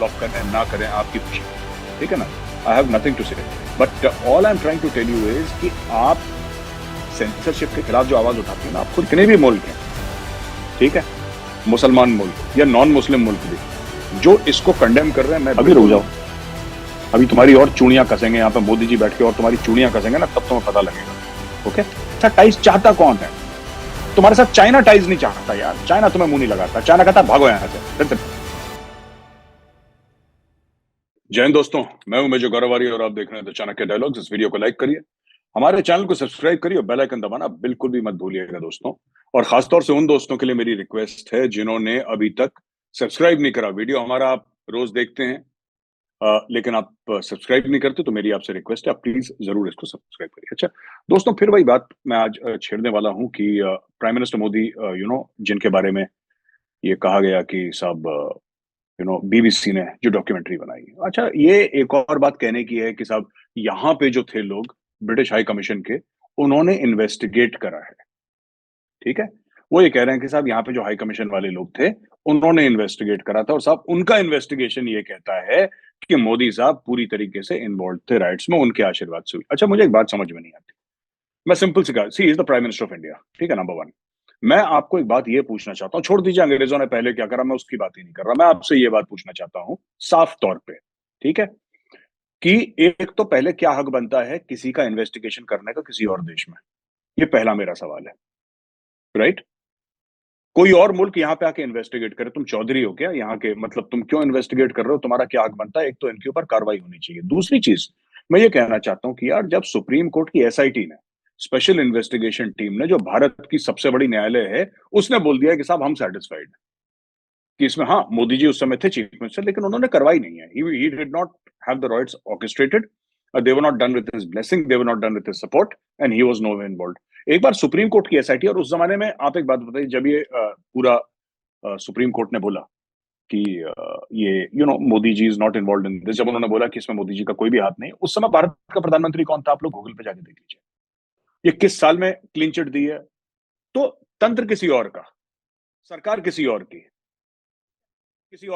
Block करें ना करें आपकी खुशी, ठीक है ना, I have nothing to say, but all I am trying to tell you is कि आप सेंसरशिप के खिलाफ जो आवाज उठाती है ना, आप खुद कितने भी मुल्क हैं, ठीक है, मुसलमान मुल्क या नॉन मुस्लिम मुल्क भी, जो इसको कंडेम कर रहे हैं, मैं अभी रुक जाओ, अभी तुम्हारी और चूड़ियां कसेंगे यहाँ पे मोदी जी बैठ के, और तुम्हारी चूड़ियां कसेंगे ना, तब तुम्हें पता लगेगा। ओके, अच्छा टाइज चाहता कौन है? तुम्हारे साथ चाइना टाइज नहीं चाहता यार, चाइना तुम्हें मुंह नहीं लगाता, चाइना कहता भागो यहां से। जय हिंद दोस्तों, मैं हूं मेजर गौरवारी और आप देख रहे हैं द चाणक्य डायलॉग्स। इस वीडियो को लाइक करिए, हमारे चैनल को सब्सक्राइब करिए और बेल आइकन दबाना बिल्कुल भी मत भूलिएगा दोस्तों। और खासतौर से उन दोस्तों के लिए मेरी रिक्वेस्ट है जिन्होंने अभी तक सब्सक्राइब नहीं करा। वीडियो हमारा आप रोज देखते हैं, लेकिन आप सब्सक्राइब नहीं करते, तो मेरी आपसे रिक्वेस्ट है आप प्लीज जरूर इसको सब्सक्राइब करिए। अच्छा दोस्तों, फिर वही बात मैं आज छेड़ने वाला हूं कि प्राइम मिनिस्टर मोदी, जिनके बारे में ये कहा गया कि साहब बीबीसी ने जो डॉक्यूमेंट्री बनाई है। अच्छा, ये एक और बात कहने की है कि साहब यहाँ पे जो थे लोग ब्रिटिश हाई कमीशन के, उन्होंने इन्वेस्टिगेट करा है, ठीक है। वो ये कह रहे हैं कि साहब यहाँ पे जो हाई कमीशन वाले लोग थे, उन्होंने इन्वेस्टिगेट करा था, और साहब उनका इन्वेस्टिगेशन ये कहता है कि मोदी साहब पूरी तरीके से इन्वॉल्व थे राइट्स में, उनके आशीर्वाद से हुई। अच्छा, मुझे एक बात समझ में नहीं आती, मैं सिंपल सी कहा, she is the prime minister of India, ठीक है, नंबर वन। मैं आपको एक बात ये पूछना चाहता हूँ, छोड़ दीजिए अंग्रेजों ने पहले क्या करा, मैं उसकी बात ही नहीं कर रहा, मैं आपसे ये बात पूछना चाहता हूँ साफ तौर पे, ठीक है, कि एक तो पहले क्या हक बनता है किसी का इन्वेस्टिगेशन करने का किसी और देश में? ये पहला मेरा सवाल है, राइट? कोई और मुल्क यहाँ पे आके इन्वेस्टिगेट करे, तुम चौधरी हो क्या यहाँ के, मतलब तुम क्यों इन्वेस्टिगेट कर रहे हो, तुम्हारा क्या हक बनता है? एक तो इनके ऊपर कार्रवाई होनी चाहिए। दूसरी चीज मैं ये कहना चाहता हूँ कि यार, जब सुप्रीम कोर्ट की एसआईटी ने, स्पेशल इन्वेस्टिगेशन टीम ने, जो भारत की सबसे बड़ी न्यायालय है, उसने बोल दिया कि साहब हम सेटिस्फाइड हैं कि इसमें, हाँ मोदी जी उस समय थे चीफ मिनिस्टर, लेकिन उन्होंने कार्रवाई नहीं है, he did not have the rights orchestrated, they were not done with his blessing, they were not done with his support, and he was nowhere involved। एक बार सुप्रीम कोर्ट की एसआईटी, और उस जमाने में आप एक बात बताइए, जब ये पूरा सुप्रीम कोर्ट ने बोला कि ये Modi ji is not involve in this, जब उन्होंने बोला कि इसमें मोदी जी का कोई भी हाथ नहीं, उस समय भारत का प्रधानमंत्री कौन था? आप लोग गूगल पे जाके देख लीजिए, ये किस साल में क्लीन चिट दी है। तो तंत्र किसी और का, सरकार किसी और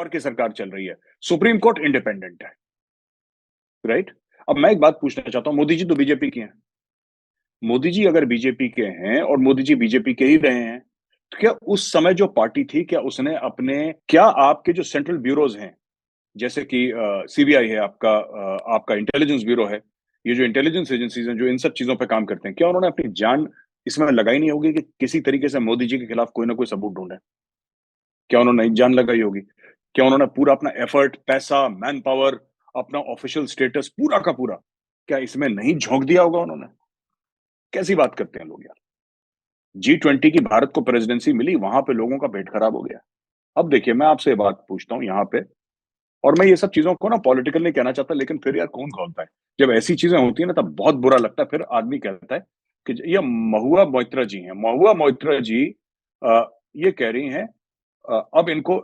की सरकार चल रही है, सुप्रीम कोर्ट इंडिपेंडेंट है, राइट? अब मैं एक बात पूछना चाहता हूं, मोदी जी तो बीजेपी के हैं, मोदी जी अगर बीजेपी के हैं और मोदी जी बीजेपी के ही रहे हैं, तो क्या उस समय जो पार्टी थी, क्या उसने अपने, क्या आपके जो सेंट्रल ब्यूरोज हैं, जैसे कि सीबीआई है आपका, आपका इंटेलिजेंस ब्यूरो है, ये जो इंटेलिजेंस एजेंसीज हैं जो इन सब चीजों पे काम करते हैं, क्या उन्होंने अपनी जान इसमें लगाई नहीं होगी कि किसी तरीके से मोदी जी के खिलाफ कोई ना कोई सबूत ढूंढे? क्या उन्होंने जान लगाई होगी? क्या उन्होंने पूरा अपना एफर्ट, पैसा, मैन पावर, अपना ऑफिशियल स्टेटस पूरा का पूरा, क्या इसमें नहीं झोंक दिया होगा उन्होंने? कैसी बात करते हैं लोग यार। G20 की भारत को प्रेसिडेंसी मिली, वहां पे लोगों का पेट खराब हो गया। अब देखिए, मैं आपसे ये बात पूछता हूँ यहाँ पे, और मैं ये सब चीजों को ना पॉलिटिकल नहीं कहना चाहता, लेकिन फिर यार कौन खोलता है जब ऐसी चीजें होती है ना, तब बहुत बुरा लगता है। फिर आदमी कहता है कि ये महुआ मोइत्रा जी हैं, महुआ मोइत्रा जी ये कह रही हैं, अब इनको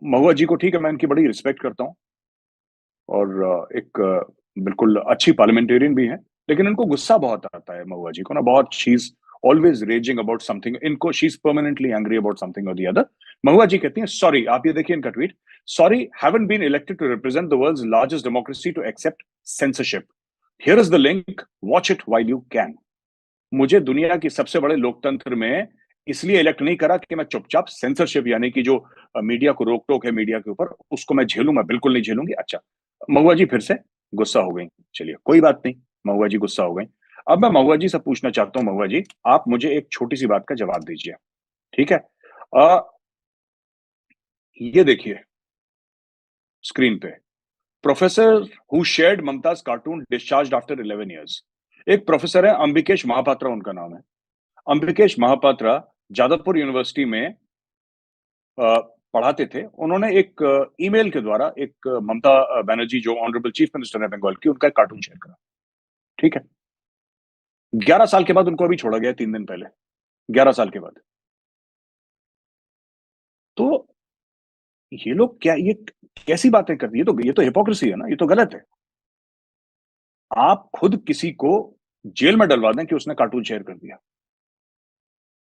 महुआ जी को, ठीक है, मैं इनकी बड़ी रिस्पेक्ट करता हूँ, और एक बिल्कुल अच्छी पार्लियामेंटेरियन भी हैं, लेकिन इनको गुस्सा बहुत आता है महुआ जी को ना, बहुत, she is always raging about something, इनको she is permanently angry about something और द अदर। महुआ जी कहती हैं, सॉरी, आप ये देखिए इनका tweet, sorry, haven't been elected to represent the world's largest democracy to accept censorship, here is the link, watch it while you can. मुझे दुनिया की सबसे बड़े लोकतंत्र में इसलिए इलेक्ट नहीं करा कि मैं चुपचाप सेंसरशिप, यानी कि जो मीडिया को रोक टोक है मीडिया के ऊपर, उसको मैं झेलूं, मैं बिल्कुल नहीं झेलूंगी। अच्छा, महुआ जी फिर से गुस्सा हो गई, चलिए कोई बात नहीं, महुआ जी गुस्सा हो गई। अब मैं महुआ जी से पूछना चाहता हूं, महुआ जी आप मुझे एक छोटी सी बात का जवाब दीजिए, ठीक है? अ, ये देखिए स्क्रीन पे, professor who shared Mumtaz cartoon discharged after 11 years. एक प्रोफेसर है, अंबिकेश महापात्रा उनका नाम है। अंबिकेश महापात्रा जादवपुर यूनिवर्सिटी में पढ़ाते थे। उन्होंने एक ईमेल के द्वारा एक ममता बनर्जी, जो ऑनरेबल चीफ मिनिस्टर है बंगाल की, उनका एक कार्टून शेयर करा, ठीक है? 11 साल के बाद उनको अभी छोड़ा गया, 3 दिन पहले, 11 साल के बाद। तो ये लोग क्या, ये कैसी बातें करती है? ये तो हिपोक्रेसी है ना, ये तो गलत है। आप खुद किसी को जेल में डलवा दें कि उसने कार्टून शेयर कर दिया,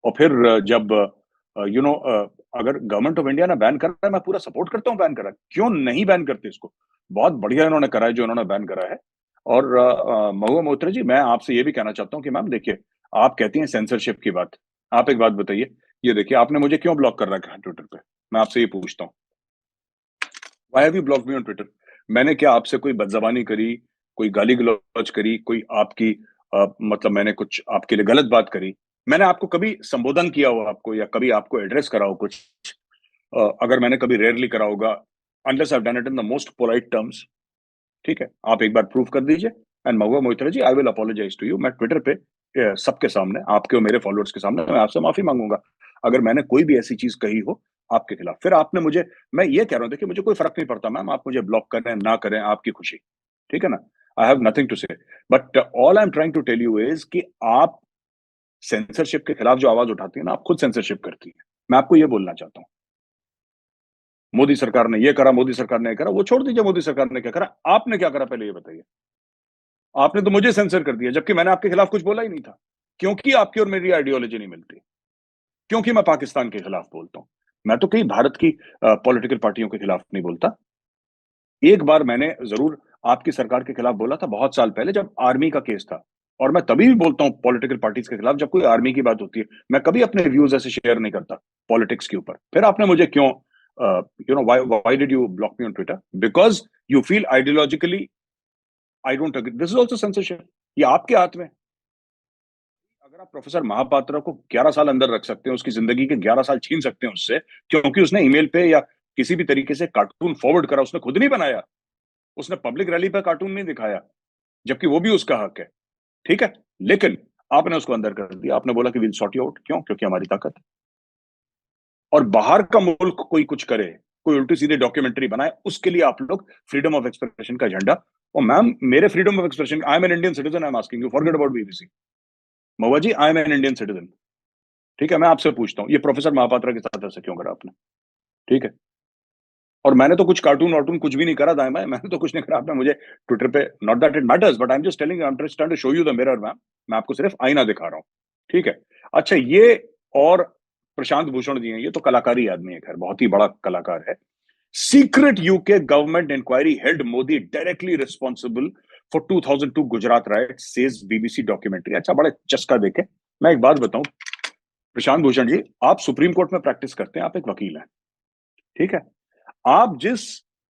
और फिर जब अगर गवर्नमेंट ऑफ इंडिया ने बैन करा है, मैं पूरा सपोर्ट करता हूँ बैन करा है। क्यों नहीं बैन करते इसको? बहुत बढ़िया इन्होंने करा है जो इन्होंने बैन करा है। और महुआ मोइत्रा जी, मैं आपसे ये भी कहना चाहता हूँ कि मैम देखिए, आप कहती हैं सेंसरशिप की बात। आप एक बात बताइए, ये देखिए आपने मुझे क्यों ब्लॉक कर रखा है ट्विटर पे? मैं आपसे ये पूछता हूँ, why have you blocked me on Twitter? मैंने क्या आपसे कोई बदजबानी करी, कोई गाली गलौज करी, कोई आपकी मतलब मैंने कुछ आपके लिए गलत बात करी? मैंने आपको कभी संबोधन किया हो आपको, या कभी आपको एड्रेस करा हो कुछ? अगर मैंने कभी रेयरली करा होगा, unless I have done it in the most polite terms, ठीक है? आप एक बार प्रूव कर दीजिए। And Mahua Moitra ji, I will apologise to you. मैं ट्विटर पे सबके सामने, आपके और मेरे फॉलोअर्स के सामने मैं आपसे माफी मांगूंगा अगर मैंने कोई भी ऐसी चीज कही हो आपके खिलाफ। फिर आपने मुझे, मैं ये कह रहा हूं, देखिए मुझे कोई फर्क नहीं पड़ता मैम, आप मुझे ब्लॉक करें ना करें, आपकी खुशी, ठीक है ना? I have nothing to say. But all I am trying to tell you is कि आप सेंसरशिप के खिलाफ जो आवाज उठाती है ना, आप खुद सेंसरशिप करती है। मैं आपको ये बोलना चाहता हूँ, मोदी सरकार ने ये करा, मोदी सरकार ने ये करा, वो छोड़ दीजिए मोदी सरकार ने क्या करा, आपने क्या करा पहले ये बताइए। आपने तो मुझे सेंसर कर दिया, जबकि मैंने आपके खिलाफ कुछ बोला ही नहीं था। क्योंकि आपकी और मेरी आइडियोलॉजी नहीं मिलती, क्योंकि मैं पाकिस्तान के खिलाफ बोलता हूँ। मैं तो कई भारत की पॉलिटिकल पार्टियों के खिलाफ नहीं बोलता। एक बार मैंने जरूर आपकी सरकार के खिलाफ बोला था, बहुत साल पहले जब आर्मी का केस था। और मैं तभी भी बोलता हूँ पॉलिटिकल पार्टीज के खिलाफ जब कोई आर्मी की बात होती है। मैं कभी अपने व्यूज ऐसे शेयर नहीं करता पॉलिटिक्स के ऊपर। फिर आपने मुझे क्यों, why did you block me on Twitter? Because you feel ideologically I don't agree. This is also censorship. ये आपके हाथ में। अगर आप प्रोफेसर महापात्रा को 11 साल अंदर रख सकते हैं, उसकी जिंदगी के 11 साल छीन सकते हैं उससे, क्योंकि उसने ईमेल पे या किसी भी तरीके से कार्टून फॉरवर्ड करा, उसने खुद नहीं बनाया, उसने पब्लिक रैली पे कार्टून नहीं दिखाया, जबकि वो भी उसका हक है, ठीक है? लेकिन आपने उसको अंदर कर दिया, आपने बोला कि विल सॉर्ट यू आउट। क्यों? क्योंकि हमारी ताकत है। और बाहर का मुल्क कोई कुछ करे, कोई उल्टी सीधी डॉक्यूमेंट्री बनाए, उसके लिए आप लोग फ्रीडम ऑफ एक्सप्रेशन का झंडा। और मैम, मेरे freedom of expression, I am an Indian citizen, I am asking you, forget about BBC. Mahua ji, I am an Indian citizen, ठीक है? मैं आपसे पूछता हूँ, ये प्रोफेसर महापात्रा के साथ ऐसा क्यों करा आपने? ठीक है? और मैंने तो कुछ कार्टून वार्टून कुछ भी नहीं करा दाएं बाएं, मैंने तो कुछ नहीं करा। आपने मुझे ट्विटर पे, not that it matters, but I am just telling, I am just trying to show you the mirror ma'am. मैं आपको सिर्फ आईना दिखा रहा हूँ, ठीक है? अच्छा, ये और प्रशांत भूषण जी हैं, ये तो कलाकारी आदमी है, खैर बहुत ही बड़ा कलाकार है। Secret UK government inquiry held Modi directly responsible for 2002 Gujarat riots, says BBC documentary. अच्छा, बड़े चस्का देखे। मैं एक बात बताऊं, प्रशांत भूषण जी, आप सुप्रीम कोर्ट में प्रैक्टिस करते हैं, आप एक वकील हैं, ठीक है? आप जिस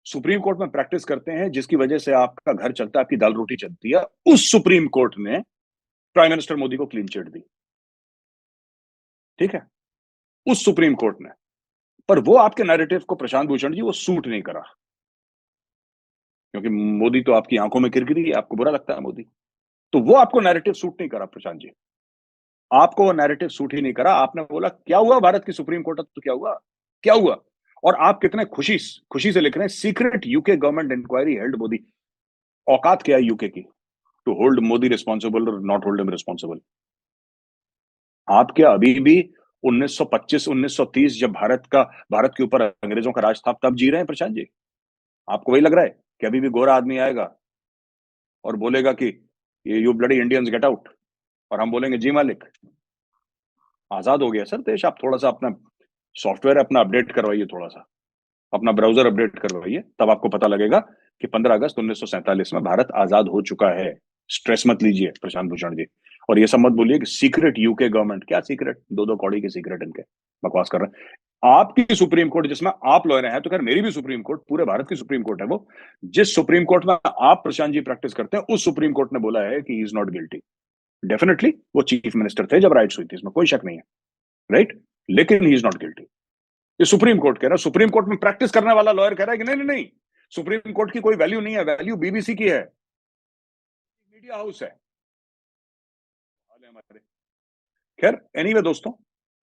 सुप्रीम कोर्ट में प्रैक्टिस करते हैं, जिसकी वजह से आपका घर चलता है, आपकी दाल रोटी चलती है, उस सुप्रीम कोर्ट ने प्राइम मिनिस्टर मोदी को क्लीन चिट दी, ठीक है? उस सुप्रीम कोर्ट ने। पर वो आपके नैरेटिव को, प्रशांत भूषण जी, वो सूट नहीं करा, क्योंकि मोदी तो आपकी आंखों में किरकिरी है, आपको बुरा लगता है मोदी। तो वो आपको नैरेटिव सूट नहीं करा प्रशांत जी, आपको वो नैरेटिव सूट ही नहीं करा। आपने बोला क्या हुआ, भारत की सुप्रीम कोर्ट तो क्या हुआ, क्या हुआ? और आप कितने खुशी खुशी से लिख रहे हैं, secret UK government inquiry held Modi. औकात क्या है यूके की टू होल्ड मोदी रिस्पॉन्सिबल और नॉट होल्ड हिम रिस्पॉन्सिबल? आप क्या अभी भी 1925 1930 जब भारत के ऊपर अंग्रेजों का राज था, तब जी रहे हैं प्रशांत जी? आपको वही लग रहा है कि अभी भी गोरा आदमी आएगा और बोलेगा कि ये you bloody Indians get out, और हम बोलेंगे जी मालिक? आजाद हो गया सर देश। आप थोड़ा सा अपना सॉफ्टवेयर अपना अपडेट करवाइए, थोड़ा सा अपना ब्राउजर अपडेट करवाइए, तब आपको पता लगेगा कि 15 अगस्त 1947 में भारत आजाद हो चुका है। स्ट्रेस मत लीजिए प्रशांत भूषण जी, और ये सब मत बोलिए कि सीक्रेट यूके गवर्नमेंट। क्या सीक्रेट? दो दो कौड़ी के सीक्रेट इनके, बकवास कर रहे हैं। आपकी सुप्रीम कोर्ट जिसमें आप लॉयर हैं, तो खैर मेरी भी सुप्रीम कोर्ट, पूरे भारत की सुप्रीम कोर्ट है वो। जिस सुप्रीम कोर्ट में आप प्रशांत जी प्रैक्टिस करते हैं, उस सुप्रीम कोर्ट ने बोला है कि he is not guilty. Definitely वो चीफ मिनिस्टर थे जब राइट्स हुई थी, इसमें कोई शक नहीं है, राइट? लेकिन ही इज नॉट गिल्टी। ये सुप्रीम कोर्ट कह रहा है, सुप्रीम कोर्ट में प्रैक्टिस करने वाला लॉयर कह रहा है कि नहीं नहीं नहीं, सुप्रीम कोर्ट की कोई वैल्यू नहीं है, वैल्यू बीबीसी की है, मीडिया हाउस है। हाल है हमारे। खैर एनीवे दोस्तों,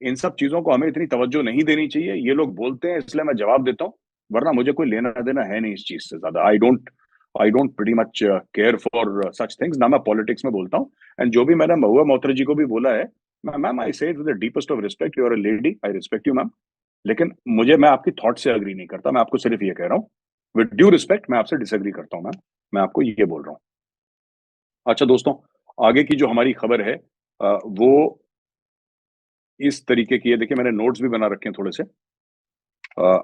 इन सब चीजों को हमें इतनी तवज्जो नहीं देनी चाहिए। ये लोग बोलते हैं इसलिए मैं जवाब देता हूं, वरना मुझे कोई लेना देना है नहीं इस चीज से ज्यादा। I don't pretty much care for such things. ना मैं पॉलिटिक्स में बोलता हूँ। एंड जो भी मैंने महुआ मोइत्रा जी को भी बोला है, ma'am I say it with the deepest of respect, you are a lady, I respect you ma'am. लेकिन मैं आपकी थॉट से अग्री नहीं करता, मैं आपको सिर्फ ये कह रहा हूँ, विद ड्यू रिस्पेक्ट, मैं आपसे डिसएग्री करता हूँ मैम। मैं आपको ये बोल रहा हूँ। अच्छा दोस्तों, आगे की जो हमारी खबर है वो इस तरीके की है। देखिए मैंने नोट्स भी बना रखे हैं थोड़े से। अ,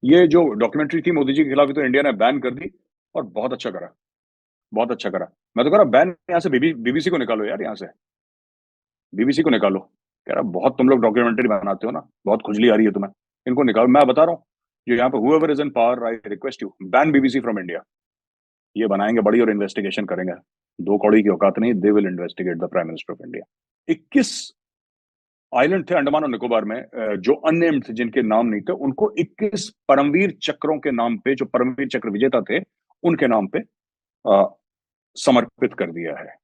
ये जो डॉक्यूमेंट्री थी मोदी जी के खिलाफ, ये तो इंडिया ने बैन कर दी और बहुत अच्छा करा, बहुत अच्छा करा। मैं तो कह रहा बैन यहाँ से बीबीसी को निकालो यार यहाँ से, बीबीसी को निकालो। कह रहा बहुत तुम लोग डॉक्यूमेंट्री बनाते हो ना, बहुत खुजली आ रही है तुम्हें, इनको निकालो। मैं बता रहा हूँ, जो यहाँ पे whoever is in power, I request you ban BBC from India. ये बनाएंगे बड़ी और इन्वेस्टिगेशन करेंगे। दो कौड़ी की औकात नहीं, they will investigate the prime minister of India. 21 island थे अंडमान और निकोबार में, जो अननेम्ड थे, जिनके नाम नहीं थे, उनको 21 परमवीर चक्रों के नाम पे, जो परमवीर चक्र विजेता थे उनके नाम पे अ, समर्पित कर दिया है।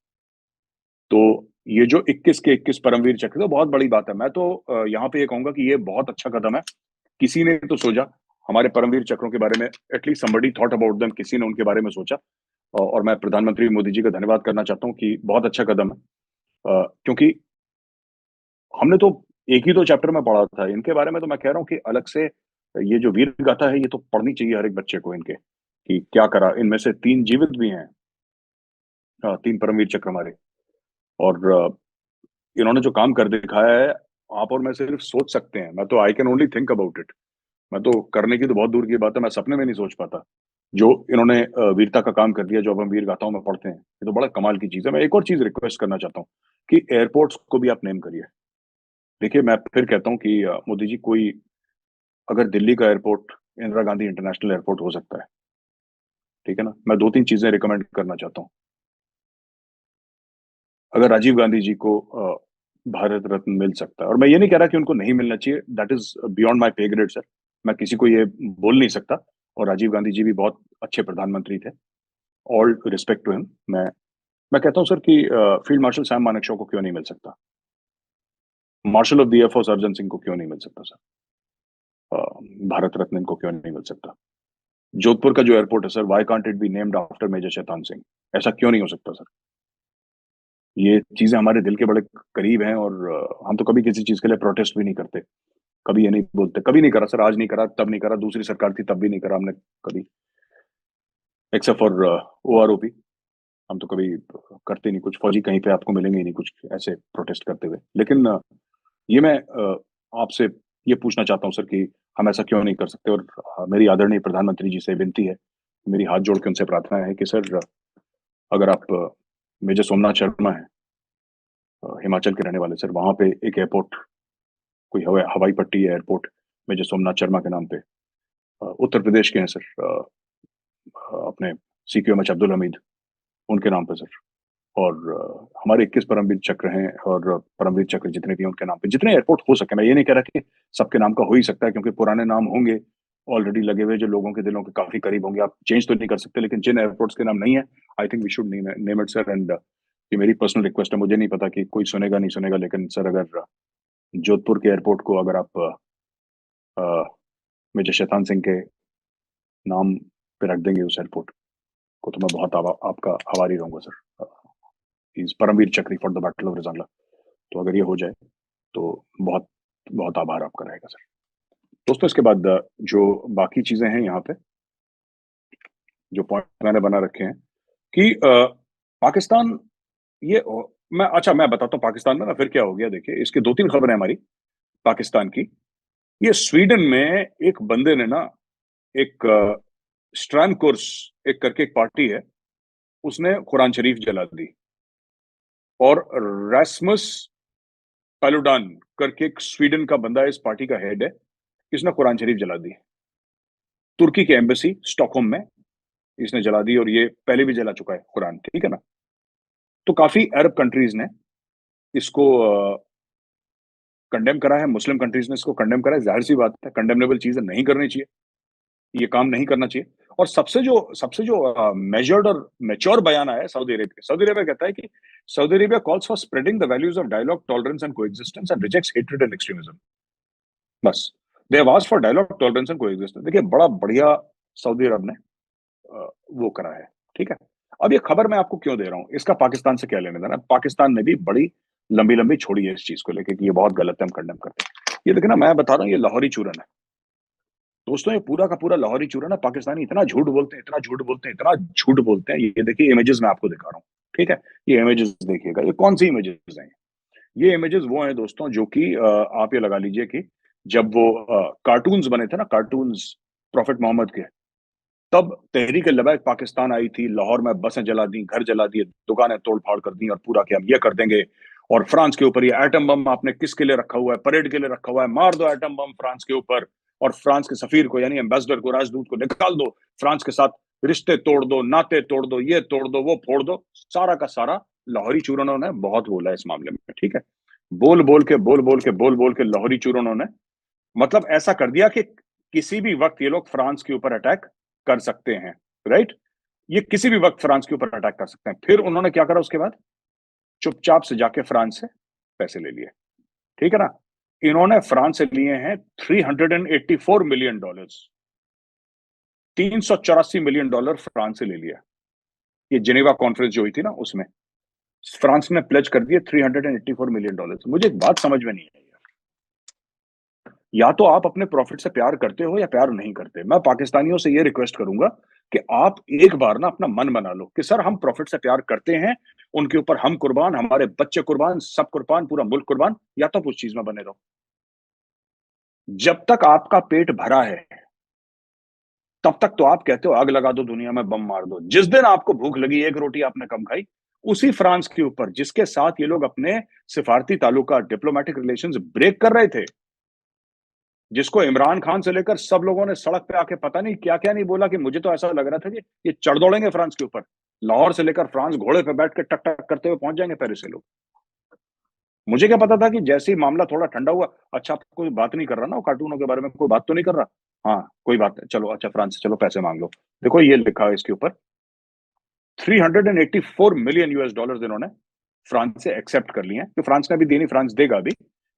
तो ये जो 21 के 21 परमवीर चक्र, तो बहुत बड़ी बात है। मैं तो यहाँ पे ये कहूंगा कि ये बहुत अच्छा कदम है। किसी ने तो सोचा हमारे परमवीर चक्रों के बारे में, at least somebody thought about them, किसी ने उनके बारे में सोचा। और मैं प्रधानमंत्री मोदी जी का धन्यवाद करना चाहता हूँ कि बहुत अच्छा कदम है। क्योंकि हमने तो एक ही दो चैप्टर में पढ़ा था इनके बारे में, तो मैं कह रहा हूँ कि अलग से ये जो वीर गाथा है, ये तो पढ़नी चाहिए हर एक बच्चे को इनके, कि क्या करा। इनमें से 3 जीवित भी हैं, 3 परमवीर चक्र हमारे। और इन्होंने जो काम कर दिखाया है, आप और मैं सिर्फ सोच सकते हैं। मैं तो I can only think about it. मैं तो करने की तो बहुत दूर की बात है, मैं सपने में नहीं सोच पाता जो इन्होंने वीरता का काम कर दिया, जो अब हम वीर गाथाओं में पढ़ते हैं। ये तो बड़ा कमाल की चीज है। मैं एक और चीज रिक्वेस्ट करना चाहता हूँ कि एयरपोर्ट्स को भी आप नेम करिए। देखिए, मैं फिर कहता हूँ कि मोदी जी, कोई अगर दिल्ली का airport Indira Gandhi international airport हो सकता है, ठीक है ना। मैं 2-3 चीजें रिकमेंड करना चाहता हूँ। अगर राजीव गांधी जी को भारत रत्न मिल सकता है, और मैं ये नहीं कह रहा कि उनको नहीं मिलना चाहिए, दैट इज बियॉन्ड माई पे ग्रेड सर, मैं किसी को ये बोल नहीं सकता। और राजीव गांधी जी भी बहुत अच्छे प्रधानमंत्री थे, ऑल रिस्पेक्ट टू हिम। मैं कहता हूँ सर कि फील्ड मार्शल सैम मानेकशॉ को क्यों नहीं मिल सकता, marshal of the air force Arjan Singh को क्यों नहीं मिल सकता सर, अ, भारत रत्न इनको क्यों नहीं मिल सकता। जोधपुर का जो एयरपोर्ट है sir, why can't it be named after major Shaitan Singh, ऐसा क्यों नहीं हो सकता सर। ये चीजें हमारे दिल के बड़े करीब हैं, और हम तो कभी किसी चीज के लिए प्रोटेस्ट भी नहीं करते, कभी ये नहीं बोलते, कभी नहीं करा सर, आज नहीं करा, तब नहीं करा, दूसरी सरकार थी तब भी नहीं करा हमने कभी, एक्सेप्ट फॉर ओआरओपी। हम तो कभी करते नहीं कुछ, फौजी कहीं पे आपको मिलेंगे ही नहीं कुछ ऐसे प्रोटेस्ट करते हुए। लेकिन ये मैं आपसे ये पूछना चाहता हूँ सर कि हम ऐसा क्यों नहीं कर सकते। और मेरी आदरणीय प्रधानमंत्री जी से विनती है, मेरी हाथ जोड़ के उनसे प्रार्थना है कि सर, अगर आप मेजर सोमनाथ शर्मा है, हिमाचल के रहने वाले सर, वहां पे एक एयरपोर्ट, कोई हवाई पट्टी एयरपोर्ट मेजर सोमनाथ शर्मा के नाम पे, उत्तर प्रदेश के हैं सर, अपने सीक्यूएमएच अब्दुल हमीद, उनके नाम पे सर। और हमारे 21 परमवीर चक्र हैं, और परमवीर चक्र जितने भी हैं उनके नाम पे, जितने एयरपोर्ट हो सके। मैं ये नहीं कह रहा कि सबके नाम का हो ही सकता है, क्योंकि पुराने नाम होंगे ऑलरेडी लगे हुए, जो लोगों के दिलों के काफी करीब होंगे, आप चेंज तो नहीं कर सकते। लेकिन जिन एयरपोर्ट्स के नाम नहीं है, I think we should name it sir. And ये मेरी पर्सनल रिक्वेस्ट है, मुझे नहीं पता कि कोई सुनेगा नहीं सुनेगा, लेकिन सर, अगर जोधपुर के एयरपोर्ट को अगर आप मेजर शैतान सिंह के नाम पे रख देंगे उस एयरपोर्ट को, तो मैं बहुत आपका आभारी रहूंगा सर। इस परमवीर चक्री for the battle of Rezang La, तो अगर ये हो जाए तो बहुत बहुत आभार आपका रहेगा सर। दोस्तों, इसके बाद जो बाकी चीजें हैं यहाँ पे, जो पॉइंट मैंने बना रखे हैं कि पाकिस्तान, ये मैं बताता हूँ पाकिस्तान में ना फिर क्या हो गया। देखिए, इसके 2-3 खबरें हमारी पाकिस्तान की। ये स्वीडन में एक बंदे ने ना, एक स्ट्रैन कोर्स एक करके एक पार्टी है, उसने कुरान शरीफ जला दी। और रैस्मस पैलुडान करके एक स्वीडन का बंदा, इस पार्टी का हेड है, इसने कुरान शरीफ जला दी तुर्की के एम्बेसी स्टॉकहोम में, इसने जला दी। और ये पहले भी जला चुका है कुरान, ठीक है ना। तो काफी अरब कंट्रीज ने इसको कंडेम करा है, मुस्लिम कंट्रीज ने इसको कंडेम करा है। जाहिर सी बात है, कंडेमनेबल चीजें नहीं करनी चाहिए, ये काम नहीं करना चाहिए। और सबसे जो मेजर्ड और मेच्योर बयान आया है सऊदी अरेबिया के। सऊदी अरेबिया कहता है कि Saudi Arabia calls for spreading the values of dialogue, tolerance and coexistence and rejects hatred and extremism. बस, they have asked for dialogue, tolerance and coexistence. देखिए, बड़ा बढ़िया सऊदी अरब ने वो करा है, ठीक है। अब ये खबर मैं आपको क्यों दे रहा हूं, इसका पाकिस्तान से क्या लेने देना। पाकिस्तान ने भी बड़ी लंबी लंबी छोड़ी है इस चीज को लेकर कि ये बहुत गलत है, हम कंडेम करते हैं। ये देखिए ना, मैं बता रहा हूँ, ये लाहौरी चूरन है दोस्तों, ये पूरा का पूरा लाहौरी चूरन है। पाकिस्तानी इतना झूठ बोलते हैं, इतना झूठ बोलते हैं, इतना झूठ बोलते हैं। ये देखिए इमेजेस मैं आपको दिखा रहा हूँ, ठीक है। ये इमेजेस देखिएगा, ये कौन सी इमेजेस हैं। ये इमेजेस वो हैं दोस्तों, जो कि आप ये लगा लीजिए कि जब वो कार्टून्स बने थे ना, कार्टून्स प्रॉफिट मोहम्मद के, तब तहरीक लबैक पाकिस्तान आई थी, लाहौर में बसें जला दी, घर जला दिए, दुकानें तोड़ फाड़ कर दी और पूरा कि हम ये कर देंगे। और फ्रांस के ऊपर ये एटम बम आपने किसके लिए रखा हुआ है? परेड के लिए रखा हुआ है, मार दो एटम बम फ्रांस के ऊपर। और फ्रांस के सफीर को यानी एम्बेसडर को, राजदूत को निकाल दो, फ्रांस के साथ रिश्ते तोड़ दो, नाते तोड़ दो, ये तोड़ दो, वो फोड़ दो। सारा का सारा लाहौरी चूरनों ने बहुत बोला इस मामले में, ठीक है। बोल बोल के लाहौरी चूरनों ने मतलब ऐसा कर दिया कि किसी भी वक्त ये लोग फ्रांस के ऊपर अटैक कर सकते हैं, राइट। ये किसी भी वक्त फ्रांस के ऊपर अटैक कर सकते हैं। फिर उन्होंने क्या करा उसके बाद? चुपचाप से जाके फ्रांस से पैसे ले लिए, ठीक है ना। इन्होंने फ्रांस से लिए हैं $384 मिलियन, $384 मिलियन फ्रांस से ले लिया। ये जिनेवा कॉन्फ्रेंस जो हुई थी ना, उसमें फ्रांस ने प्लेज कर दिए $384 मिलियन। मुझे एक बात समझ में नहीं आई, या तो आप अपने प्रॉफिट से प्यार करते हो या प्यार नहीं करते। मैं पाकिस्तानियों से ये रिक्वेस्ट करूंगा कि आप एक बार ना अपना मन बना लो कि सर हम प्रॉफिट से प्यार करते हैं, उनके ऊपर हम कुर्बान, हमारे बच्चे कुर्बान, सब कुर्बान, पूरा मुल्क कुर्बान, या तो उस चीज में बने रहो। जब तक आपका पेट भरा है तब तक तो आप कहते हो आग लगा दो, दुनिया में बम मार दो। जिस दिन आपको भूख लगी, एक रोटी आपने कम खाई, उसी फ्रांस के ऊपर जिसके साथ ये लोग अपने सिफारती ताल्लुकात, डिप्लोमेटिक रिलेशंस ब्रेक कर रहे थे, जिसको इमरान खान से लेकर सब लोगों ने सड़क पे आके पता नहीं क्या क्या नहीं बोला कि मुझे तो ऐसा लग रहा था कि ये चढ़ दौड़ेंगे फ्रांस के ऊपर। लाहौर से लेकर फ्रांस घोड़े पे बैठ के टक टक करते हुए पहुंच जाएंगे पेरिस से लोग। मुझे क्या पता था कि जैसे ही मामला थोड़ा ठंडा हुआ, अच्छा आप कोई बात नहीं कर रहा ना वो कार्टूनों के बारे में, कोई बात तो नहीं कर रहा। हाँ कोई बात नहीं, चलो अच्छा फ्रांस से चलो पैसे मांग लो। देखो ये लिखा है इसके ऊपर, $384 मिलियन इन्होंने फ्रांस से एक्सेप्ट कर लिए हैं, कि फ्रांस ने भी देनी, फ्रांस देगा भी,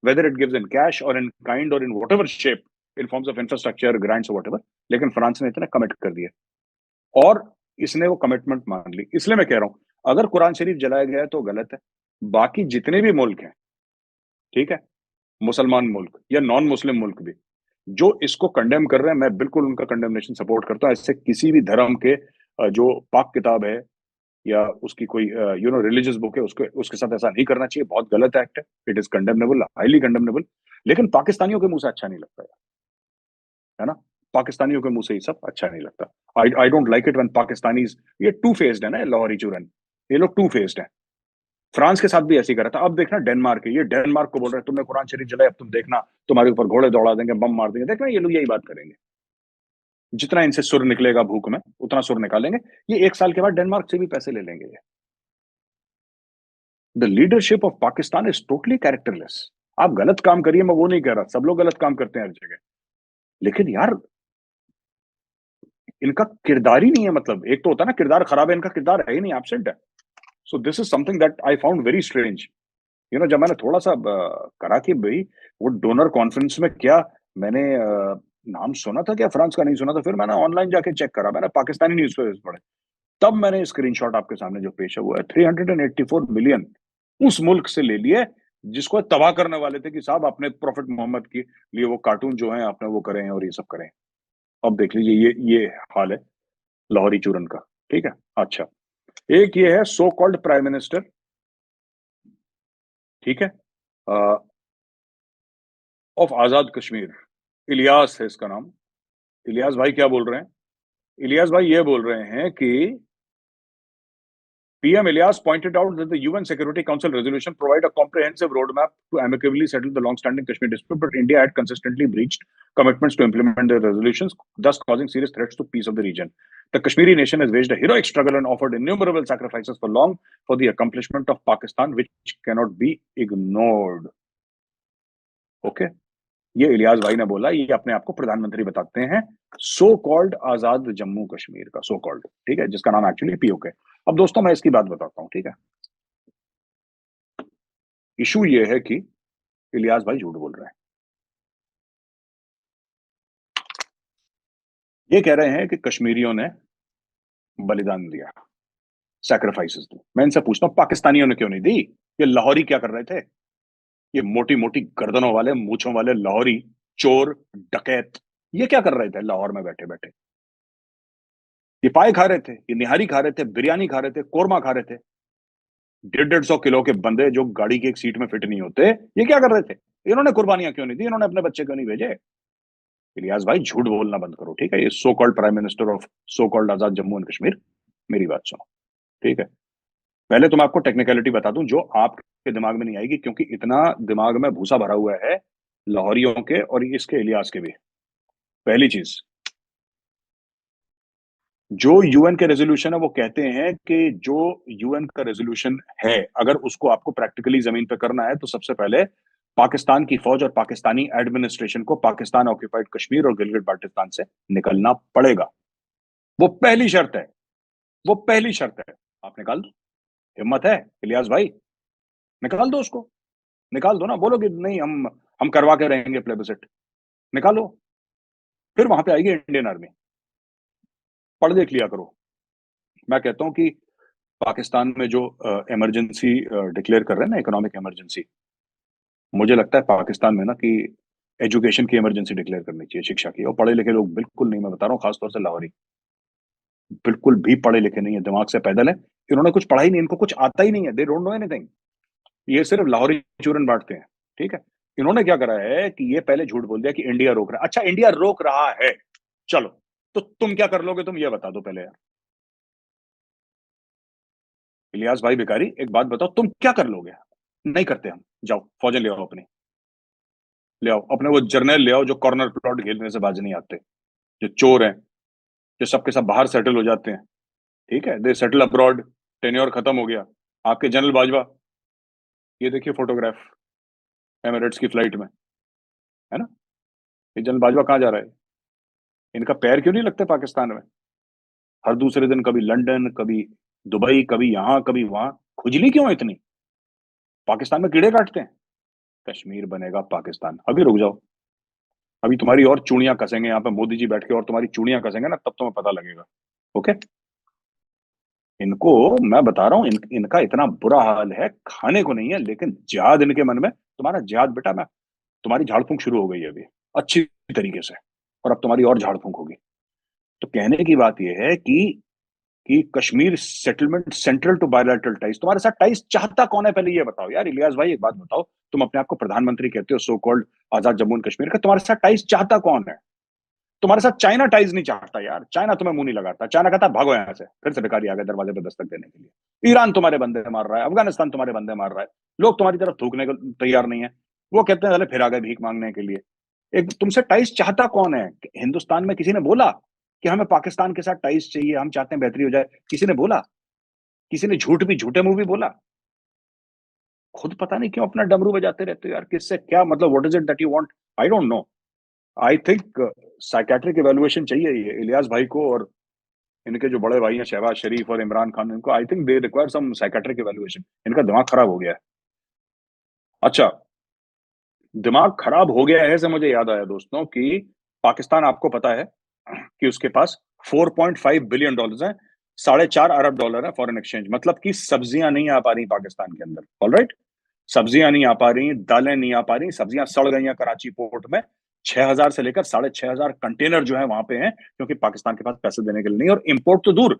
whether it gives in cash और इन काइंड और in whatever shape, in forms of infrastructure, grants, whatever. लेकिन फ्रांस ने इतना कमिट कर दिया और इसने वो कमिटमेंट मान ली। इसलिए मैं कह रहा हूं अगर कुरान शरीफ जलाया गया है तो गलत है। बाकी जितने भी मुल्क हैं, ठीक है, मुसलमान मुल्क या नॉन मुस्लिम मुल्क भी, जो इसको कंडेम कर रहे हैं, मैं बिल्कुल उनका कंडेमनेशन सपोर्ट करता हूं। ऐसे किसी भी धर्म के जो पाक किताब है या उसकी कोई रिलीजियस बुक है, उसके उसके साथ ऐसा नहीं करना चाहिए। बहुत गलत एक्ट है, it is condemnable, highly condemnable. लेकिन पाकिस्तानियों के मुंह से अच्छा नहीं लगता है ना। पाकिस्तानियों के मुंह से ये सब अच्छा नहीं लगता। I I don't like it when Pakistanis, ये टू फेस्ड है ना लाहौरी चूरन, ये लोग टू फेस्ड है। फ्रांस के साथ भी ऐसे ही करा था। अब देखना डेनमार्क है, ये डेनमार्क को बोल रहे हैं तुमने कुरान शरीफ जलाया, अब तुम देखना तुम्हारे ऊपर घोड़े दौड़ा देंगे, बम मार देंगे। देखना ये लोग यही बात करेंगे। जितना इनसे सुर निकलेगा भूख में, उतना सुर निकालेंगे। ये 1 साल के बाद डेनमार्क से भी पैसे ले लेंगे ये। The leadership of Pakistan is totally characterless. आप गलत काम करिए, मैं वो नहीं कह रहा, सब लोग गलत काम करते हैं हर जगह, लेकिन यार इनका किरदार ही नहीं है। मतलब एक तो होता है ना किरदार खराब है, इनका किरदार है ही नहीं, एब्सेंट है। So this is something that I found very strange. जब मैंने थोड़ा सा करा कि भाई वो डोनर कॉन्फ्रेंस में क्या, मैंने नाम सुना था क्या फ्रांस का, नहीं सुना था। फिर मैंने ऑनलाइन जाके चेक करा, मैंने पाकिस्तानी न्यूज पेपर्स पढ़े, तब मैंने स्क्रीनशॉट आपके सामने जो पेश हुआ है, 384 मिलियन उस मुल्क से ले लिए जिसको तबाह करने वाले थे कि साहब अपने प्रॉफिट मोहम्मद के लिए वो कार्टून जो है आपने वो करें और ये सब करें। अब देख लीजिए ये हाल है लाहौरी चूरन का, ठीक है। अच्छा, एक ये है सो कॉल्ड प्राइम मिनिस्टर, ठीक है, ऑफ आजाद कश्मीर, इलियास है इसका नाम। इलियास भाई क्या बोल रहे हैं? इलियास भाई ये बोल रहे हैं कि PM Ilyas pointed out that the UN Security Council resolution provide a comprehensive roadmap to amicably settle the long-standing Kashmir dispute, but India had consistently breached commitments to implement the resolutions, thus causing serious threats to peace of the region. The Kashmiri nation has waged a heroic struggle and offered innumerable sacrifices for the accomplishment of Pakistan, which cannot be ignored. Okay? ये इलियास भाई ने बोला, ये अपने आप को प्रधानमंत्री बताते हैं सो कॉल्ड आजाद जम्मू कश्मीर का, सो कॉल्ड, ठीक है, जिसका नाम एक्चुअली POK। अब दोस्तों मैं इसकी बात बताता हूं, ठीक है। इशू ये है कि इलियास भाई झूठ बोल रहे हैं। ये कह रहे हैं कि कश्मीरियों ने बलिदान दिया, सैक्रिफाइसेस दी। मैं इनसे पूछता हूं पाकिस्तानियों ने क्यों नहीं दी? ये लाहौरी क्या कर रहे थे? ये मोटी मोटी गर्दनों वाले, मूछों वाले लाहौरी चोर डकैत, ये क्या कर रहे थे लाहौर में बैठे बैठे? ये पाए खा रहे थे, ये निहारी खा रहे थे, बिरयानी खा रहे थे, कोरमा खा रहे थे। 150-150 किलो के बंदे जो गाड़ी की एक सीट में फिट नहीं होते, ये क्या कर रहे थे? इन्होंने कुर्बानियां क्यों नहीं दी, इन्होंने अपने बच्चे क्यों नहीं भेजे? इलियास भाई झूठ बोलना बंद करो, ठीक है? ये so called prime minister of so called Azad Jammu and Kashmir, मेरी बात सुनो, ठीक है? पहले तो मैं आपको टेक्निकलिटी बता दूं जो आपके दिमाग में नहीं आएगी, क्योंकि इतना दिमाग में भूसा भरा हुआ है लाहौरियों के और इसके इलियास के भी। पहली चीज, जो यूएन के रेजोल्यूशन है वो कहते हैं कि जो यूएन का रेजोल्यूशन है, अगर उसको आपको प्रैक्टिकली जमीन पे करना है तो सबसे पहले पाकिस्तान की फौज और पाकिस्तानी एडमिनिस्ट्रेशन को पाकिस्तान ऑक्यूपाइड कश्मीर और गिलगित बाल्टिस्तान से निकलना पड़ेगा। वो पहली शर्त है, वो पहली शर्त है। आप निकाल दो, हिम्मत है इलियास भाई, निकाल दो उसको, निकाल दो ना, बोलो कि नहीं हम करवा के रहेंगे प्लेबिसिट, निकालो। फिर वहां पे आएगी इंडियन आर्मी, पढ़ देख लिया करो। मैं कहता हूं कि पाकिस्तान में जो इमरजेंसी डिक्लेयर कर रहे हैं ना, इकोनॉमिक इमरजेंसी, मुझे लगता है पाकिस्तान में ना कि एजुकेशन की इमरजेंसी डिक्लेयर करनी चाहिए, शिक्षा की। और पढ़े लिखे लोग बिल्कुल नहीं, मैं बता रहा हूँ, खासतौर से लाहौरी बिल्कुल भी पढ़े लिखे नहीं है, दिमाग से पैदल है। इन्होंने कुछ पढ़ा ही नहीं, इनको कुछ आता ही नहीं है, दे डोंट नो एनीथिंग। ये सिर्फ लाहौरी चूरन बांटते हैं, ठीक है? इन्होंने क्या करा है कि ये पहले झूठ बोल दिया कि इंडिया रोक रहा है। अच्छा, इंडिया रोक रहा है, चलो, तो तुम क्या कर लोगे, तुम ये बता दो पहले यार। इलियास भाई भिखारी, एक बात बताओ, तुम क्या कर लोगे? नहीं करते हम, जाओ फौजें ले आओ अपनी, ले आओ अपने वो जर्नल ले आओ जो कॉर्नर प्लॉट खेलने से बाज नहीं आते, जो चोर हैं, जो सबके सब बाहर सेटल हो जाते हैं, ठीक है? दे सेटल अब्रॉड, टेन्योर खत्म हो गया। आपके जनरल बाजवा, ये देखिए फोटोग्राफ एमिरेट्स की फ्लाइट में, है ना? ये जनरल बाजवा कहाँ जा रहा है? इनका पैर क्यों नहीं लगते पाकिस्तान में? हर दूसरे दिन कभी लंदन, कभी दुबई, कभी यहाँ कभी वहां, खुजली क्यों है इतनी? पाकिस्तान में कीड़े काटते हैं। कश्मीर बनेगा पाकिस्तान, अभी रुक जाओ, अभी तुम्हारी और चूड़ियां कसेंगे यहाँ पे मोदी जी बैठ के, और तुम्हारी चूड़ियां कसेंगे ना, तब तुम्हें पता लगेगा। ओके? इनको मैं बता रहा हूँ, इनका इतना बुरा हाल है, खाने को नहीं है, लेकिन जिहाद इनके मन में। तुम्हारा जिहाद बेटा, मैं तुम्हारी झाड़ फूंक शुरू हो गई है अभी, अच्छी तरीके से, और अब तुम्हारी और झाड़ फूंक होगी। तो कहने की बात यह है कि Kashmir settlement central to bilateral ties, तुम्हारे साथ टाइज चाहता कौन है पहले ये बताओ यार। इलियास भाई एक बात बताओ, तुम अपने आप को प्रधानमंत्री कहते हो so called Azad Jammu and Kashmir का, तुम्हारे साथ टाइज चाहता कौन है? तुम्हारे साथ चाइना टाइज नहीं चाहता यार, चाइना तुम्हें मुंह नहीं लगाता, चाइना कहता है भागो यहाँ से, फिर से भिखारी आ गए दरवाजे पे दस्तक देने के लिए। ईरान तुम्हारे बंदे मार रहा है, अफगानिस्तान तुम्हारे बंदे मार रहा है, लोग तुम्हारी तरफ थूकने को तैयार नहीं है, वो कहते हैं अरे फिर आ गए भीख मांगने के लिए। एक तुमसे टाइज चाहता कौन है? हिंदुस्तान में किसी ने बोला कि हमें पाकिस्तान के साथ टाइज चाहिए, हम चाहते हैं बेहतरी हो जाए? किसी ने बोला? किसी ने झूठ भी, झूठे मुंह भी बोला? खुद पता नहीं क्यों अपना डमरू बजाते रहते हो यार, किससे क्या मतलब, what is it that you want? I don't no. I think psychiatric evaluation चाहिए ये इलियास भाई को, और इनके जो बड़े भाई हैं शहबाज शरीफ और इमरान खान, इनको I think they require some psychiatric evaluation, इनका दिमाग खराब हो गया है। अच्छा, दिमाग खराब हो गया है से मुझे याद आया दोस्तों कि पाकिस्तान, आपको पता है कि उसके पास 4.5 बिलियन डॉलर्स हैं, 4.5 अरब डॉलर है फॉरेन एक्सचेंज, मतलब कि सब्जियां नहीं आ पा रही पाकिस्तान के अंदर। ऑलराइट, सब्जियां नहीं आ पा रही, दालें नहीं आ पा रही, सब्जियां सड़ गई हैं कराची पोर्ट में। 6,000 से लेकर 6,500 कंटेनर जो है वहां पे हैं, क्योंकि पाकिस्तान के पास पैसे देने के लिए नहीं, और इंपोर्ट तो दूर।